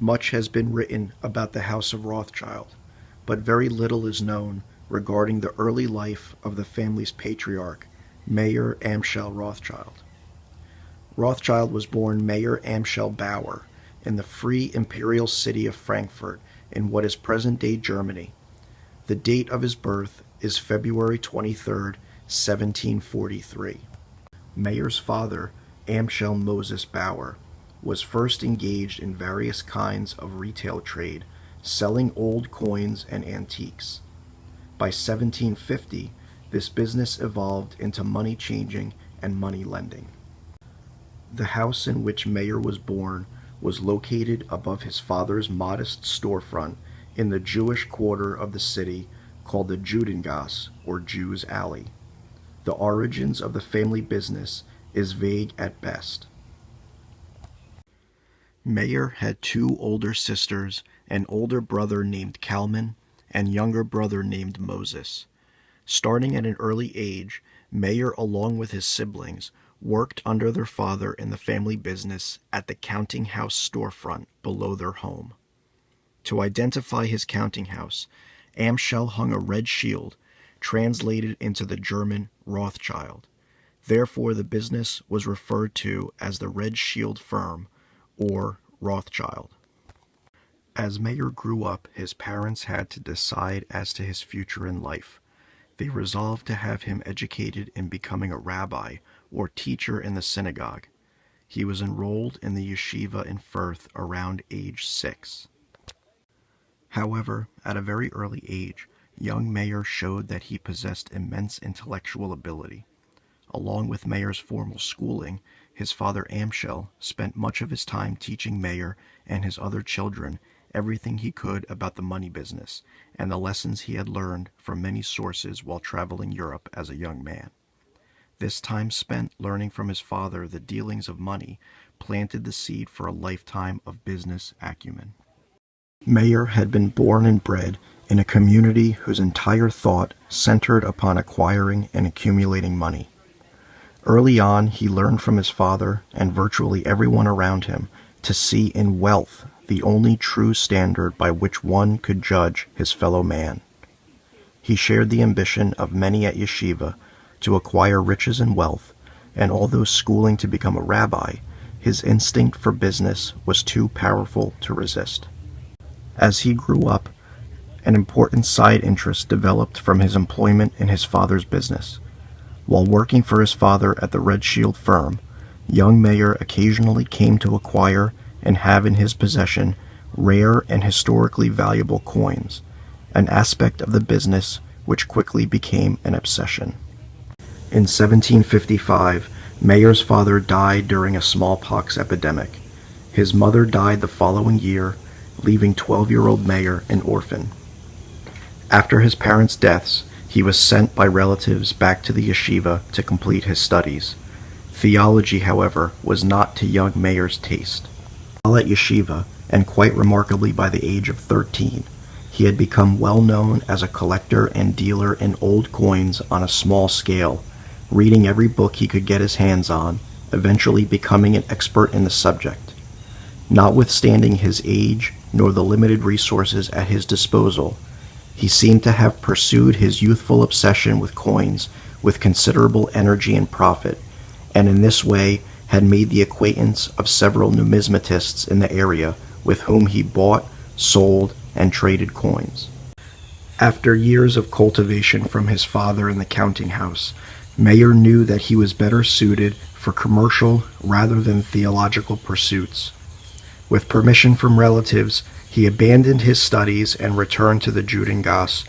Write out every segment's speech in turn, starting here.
Much has been written about the House of Rothschild, but very little is known regarding the early life of the family's patriarch, Mayer AMSCHEL Rothschild. Rothschild was born Mayer AMSCHEL Bauer in the free imperial city of Frankfurt in what is present-day Germany. The date of his birth is February 23, 1743. Mayer's father, AMSCHEL Moses Bauer, was first engaged in various kinds of retail trade, selling old coins and antiques. By 1750, this business evolved into money changing and money lending. The house in which Mayer was born was located above his father's modest storefront in the Jewish quarter of the city called the Judengasse, or Jews' Alley. The origins of the family business is vague at best. Mayer had two older sisters, an older brother named Kalman, and younger brother named Moses. Starting at an early age, Mayer, along with his siblings, worked under their father in the family business at the counting house storefront below their home. To identify his counting house, AMSCHEL hung a red shield, translated into the German Rothschild. Therefore, the business was referred to as the Red Shield Firm, or Rothschild. As Mayer grew up, his parents had to decide as to his future in life. They resolved to have him educated in becoming a rabbi or teacher in the synagogue. He was enrolled in the yeshiva in Fürth around age 6. However, at a very early age, young Mayer showed that he possessed immense intellectual ability. Along with Mayer's formal schooling, his father AMSCHEL spent much of his time teaching Mayer and his other children everything he could about the money business and the lessons he had learned from many sources while traveling Europe as a young man. This time spent learning from his father the dealings of money planted the seed for a lifetime of business acumen. Mayer had been born and bred in a community whose entire thought centered upon acquiring and accumulating money. Early on, he learned from his father and virtually everyone around him to see in wealth the only true standard by which one could judge his fellow man. He shared the ambition of many at yeshiva to acquire riches and wealth, and although schooling to become a rabbi, his instinct for business was too powerful to resist. As he grew up, an important side interest developed from his employment in his father's business. While working for his father at the Red Shield firm, young Mayer occasionally came to acquire and have in his possession rare and historically valuable coins, an aspect of the business which quickly became an obsession. In 1755, Mayer's father died during a smallpox epidemic. His mother died the following year, leaving 12-year-old Mayer an orphan. After his parents' deaths, he was sent by relatives back to the yeshiva to complete his studies. Theology, however, was not to young Mayer's taste. While at yeshiva, and quite remarkably by the age of 13, he had become well known as a collector and dealer in old coins on a small scale, reading every book he could get his hands on, eventually becoming an expert in the subject. Notwithstanding his age nor the limited resources at his disposal, he seemed to have pursued his youthful obsession with coins with considerable energy and profit, and in this way had made the acquaintance of several numismatists in the area with whom he bought, sold, and traded coins. After years of cultivation from his father in the counting house, Mayer knew that he was better suited for commercial rather than theological pursuits. With permission from relatives, he abandoned his studies and returned to the Judengasse,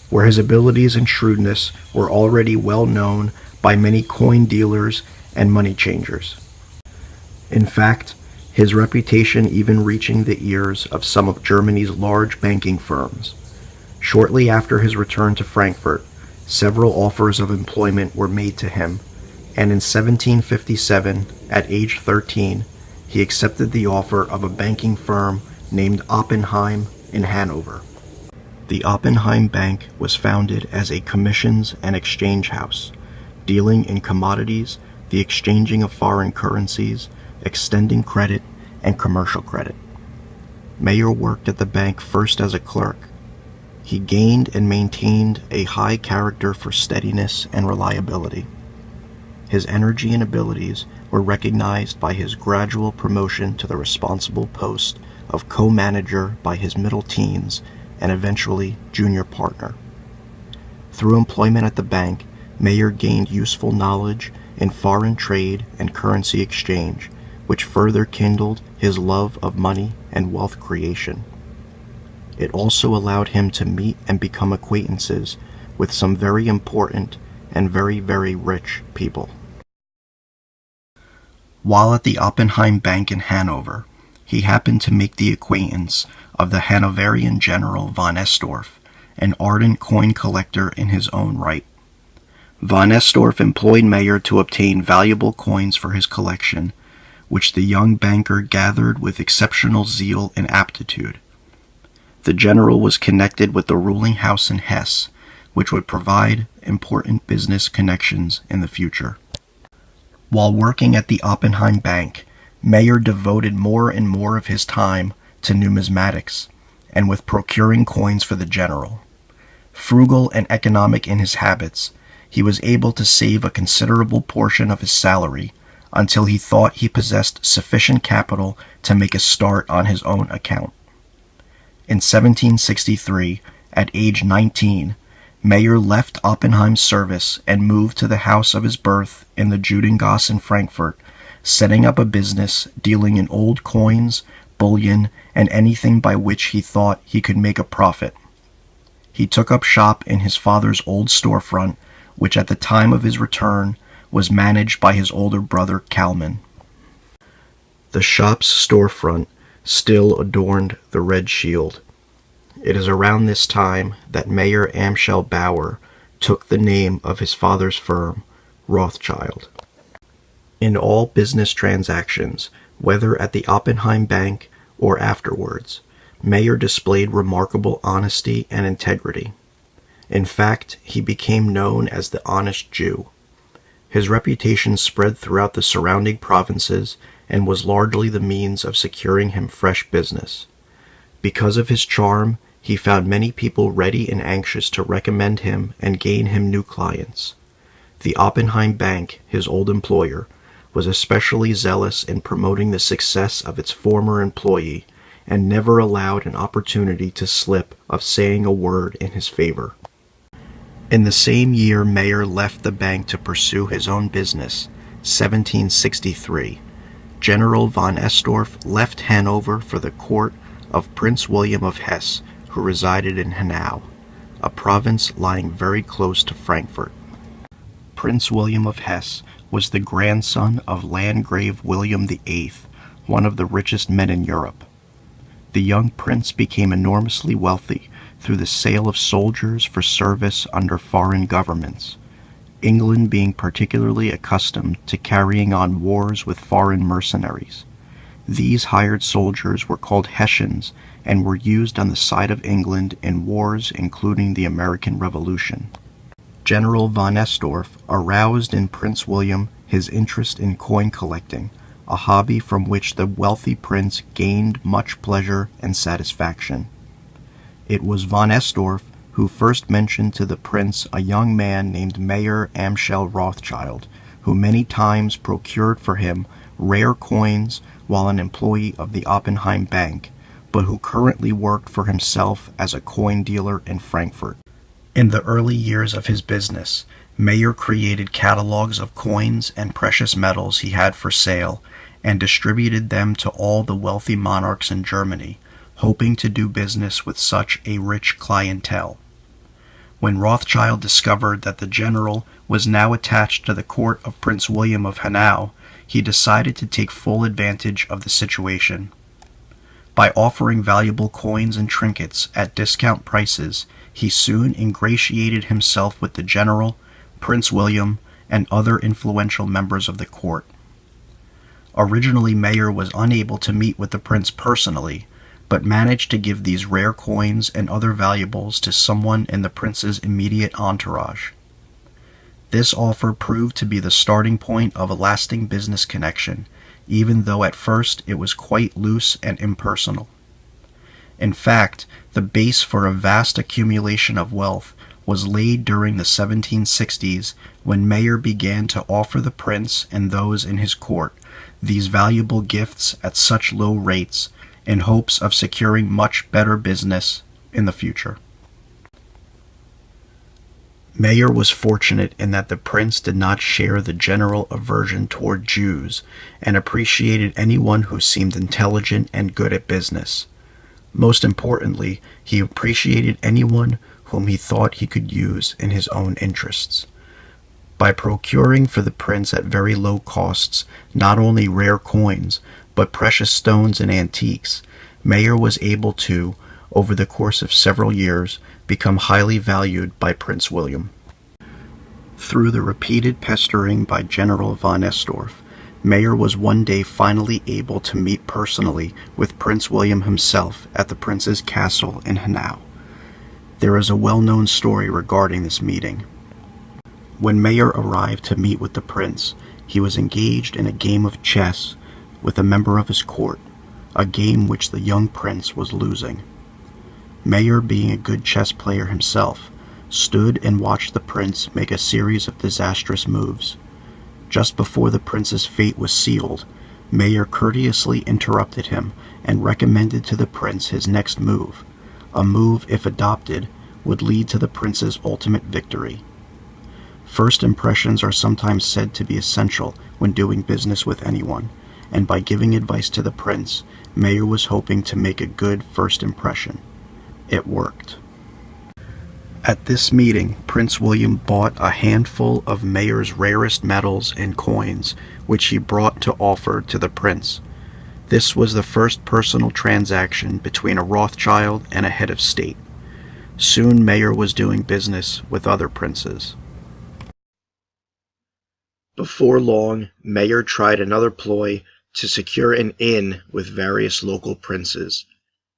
where his abilities and shrewdness were already well known by many coin dealers and money changers. In fact, his reputation even reaching the ears of some of Germany's large banking firms. Shortly after his return to Frankfurt, several offers of employment were made to him, and in 1757, at age 13, he accepted the offer of a banking firm named Oppenheim in Hanover. The Oppenheim Bank was founded as a commissions and exchange house, dealing in commodities, the exchanging of foreign currencies, extending credit, and commercial credit. Mayer worked at the bank first as a clerk. He gained and maintained a high character for steadiness and reliability. His energy and abilities were recognized by his gradual promotion to the responsible post of co-manager by his middle teens and eventually junior partner. Through employment at the bank, Mayer gained useful knowledge in foreign trade and currency exchange, which further kindled his love of money and wealth creation. It also allowed him to meet and become acquaintances with some very important and very, very rich people. While at the Oppenheim Bank in Hanover, he happened to make the acquaintance of the Hanoverian general von Estorff, an ardent coin collector in his own right. Von Estorff employed Mayer to obtain valuable coins for his collection, which the young banker gathered with exceptional zeal and aptitude. The general was connected with the ruling house in Hesse, which would provide important business connections in the future. While working at the Oppenheim Bank, Mayer devoted more and more of his time to numismatics and with procuring coins for the general. Frugal and economic in his habits, he was able to save a considerable portion of his salary until he thought he possessed sufficient capital to make a start on his own account. In 1763, at age 19, Mayer left Oppenheim's service and moved to the house of his birth in the Judengasse in Frankfurt, setting up a business dealing in old coins, bullion, and anything by which he thought he could make a profit. He took up shop in his father's old storefront, which at the time of his return was managed by his older brother Kalman. The shop's storefront still adorned the red shield. It is around this time that Mayer AMSCHEL Bauer took the name of his father's firm, Rothschild. In all business transactions, whether at the Oppenheim Bank or afterwards, Mayer displayed remarkable honesty and integrity. In fact, he became known as the honest Jew. His reputation spread throughout the surrounding provinces and was largely the means of securing him fresh business. Because of his charm, he found many people ready and anxious to recommend him and gain him new clients. The Oppenheim Bank, his old employer, was especially zealous in promoting the success of its former employee and never allowed an opportunity to slip of saying a word in his favor. In the same year Mayer left the bank to pursue his own business, 1763, General von Estorff left Hanover for the court of Prince William of Hesse, who resided in Hanau, a province lying very close to Frankfurt. Prince William of Hesse was the grandson of Landgrave William VIII, one of the richest men in Europe. The young prince became enormously wealthy through the sale of soldiers for service under foreign governments, England being particularly accustomed to carrying on wars with foreign mercenaries. These hired soldiers were called Hessians and were used on the side of England in wars including the American Revolution. General von Estorff aroused in Prince William his interest in coin collecting, a hobby from which the wealthy prince gained much pleasure and satisfaction. It was von Estorff who first mentioned to the prince a young man named Mayer AMSCHEL Rothschild, who many times procured for him rare coins while an employee of the Oppenheim Bank, but who currently worked for himself as a coin dealer in Frankfurt. In the early years of his business, Mayer created catalogs of coins and precious metals he had for sale and distributed them to all the wealthy monarchs in Germany, hoping to do business with such a rich clientele. When Rothschild discovered that the general was now attached to the court of Prince William of Hanau, he decided to take full advantage of the situation. By offering valuable coins and trinkets at discount prices, he soon ingratiated himself with the general, Prince William, and other influential members of the court. Originally, Mayer was unable to meet with the prince personally, but managed to give these rare coins and other valuables to someone in the prince's immediate entourage. This offer proved to be the starting point of a lasting business connection, even though at first it was quite loose and impersonal. In fact, the base for a vast accumulation of wealth was laid during the 1760s when Mayer began to offer the prince and those in his court these valuable gifts at such low rates in hopes of securing much better business in the future. Mayer was fortunate in that the prince did not share the general aversion toward Jews and appreciated anyone who seemed intelligent and good at business. Most importantly, he appreciated anyone whom he thought he could use in his own interests. By procuring for the prince at very low costs not only rare coins, but precious stones and antiques, Mayer was able to, over the course of several years, become highly valued by Prince William. Through the repeated pestering by General von Estorff, Mayer was one day finally able to meet personally with Prince William himself at the prince's castle in Hanau. There is a well-known story regarding this meeting. When Mayer arrived to meet with the prince, he was engaged in a game of chess with a member of his court, a game which the young prince was losing. Mayer, being a good chess player himself, stood and watched the prince make a series of disastrous moves. Just before the prince's fate was sealed, Mayer courteously interrupted him and recommended to the prince his next move. A move, if adopted, would lead to the prince's ultimate victory. First impressions are sometimes said to be essential when doing business with anyone, and by giving advice to the prince, Mayer was hoping to make a good first impression. It worked. At this meeting, Prince William bought a handful of Mayer's rarest metals and coins, which he brought to offer to the prince. This was the first personal transaction between a Rothschild and a head of state. Soon Mayer was doing business with other princes. Before long, Mayer tried another ploy to secure an in with various local princes.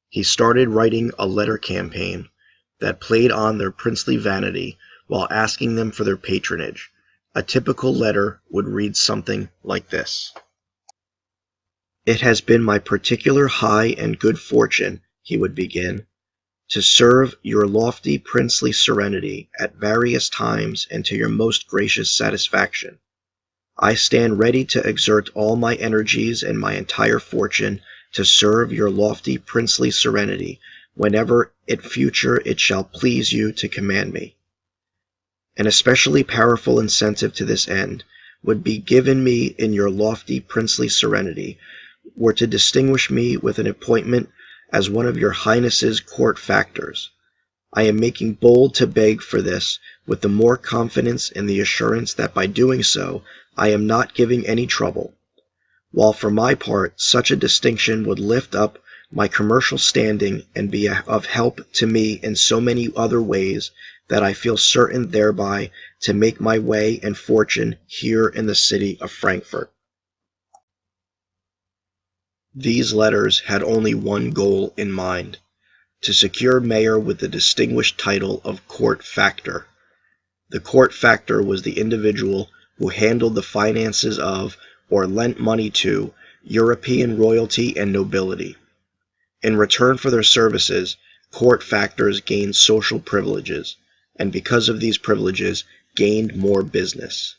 He started writing a letter campaign that played on their princely vanity while asking them for their patronage. A typical letter would read something like this. "It has been my particular high and good fortune," he would begin, "to serve your lofty princely serenity at various times and to your most gracious satisfaction. I stand ready to exert all my energies and my entire fortune to serve your lofty princely serenity whenever in future it shall please you to command me. An especially powerful incentive to this end would be given me in your lofty princely serenity were to distinguish me with an appointment as one of your highness's court factors. I am making bold to beg for this with the more confidence in the assurance that by doing so I am not giving any trouble, while for my part such a distinction would lift up my commercial standing and be of help to me in so many other ways that I feel certain thereby to make my way and fortune here in the city of Frankfurt." These letters had only one goal in mind: to secure Mayer with the distinguished title of court factor. The court factor was the individual who handled the finances of, or lent money to, European royalty and nobility. In return for their services, court factors gained social privileges, and because of these privileges, gained more business.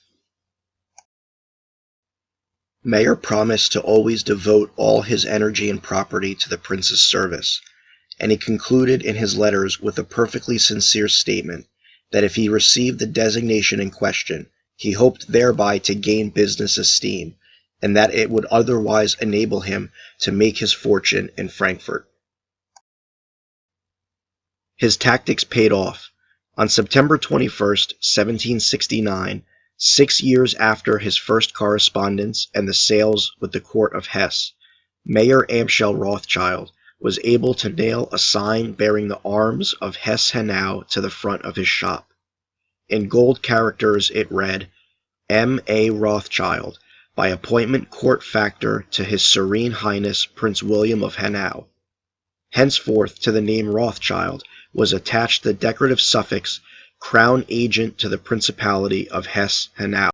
Mayer promised to always devote all his energy and property to the prince's service, and he concluded in his letters with a perfectly sincere statement that if he received the designation in question, he hoped thereby to gain business esteem, and that it would otherwise enable him to make his fortune in Frankfurt. His tactics paid off. On September 21st, 1769, 6 years after his first correspondence and the sales with the court of Hesse, Mayer AMSCHEL Rothschild was able to nail a sign bearing the arms of Hesse-Hanau to the front of his shop. In gold characters it read, "M.A. Rothschild, by appointment court factor to His Serene Highness Prince William of Hanau." Henceforth to the name Rothschild was attached the decorative suffix "Crown Agent to the Principality of Hesse-Hanau."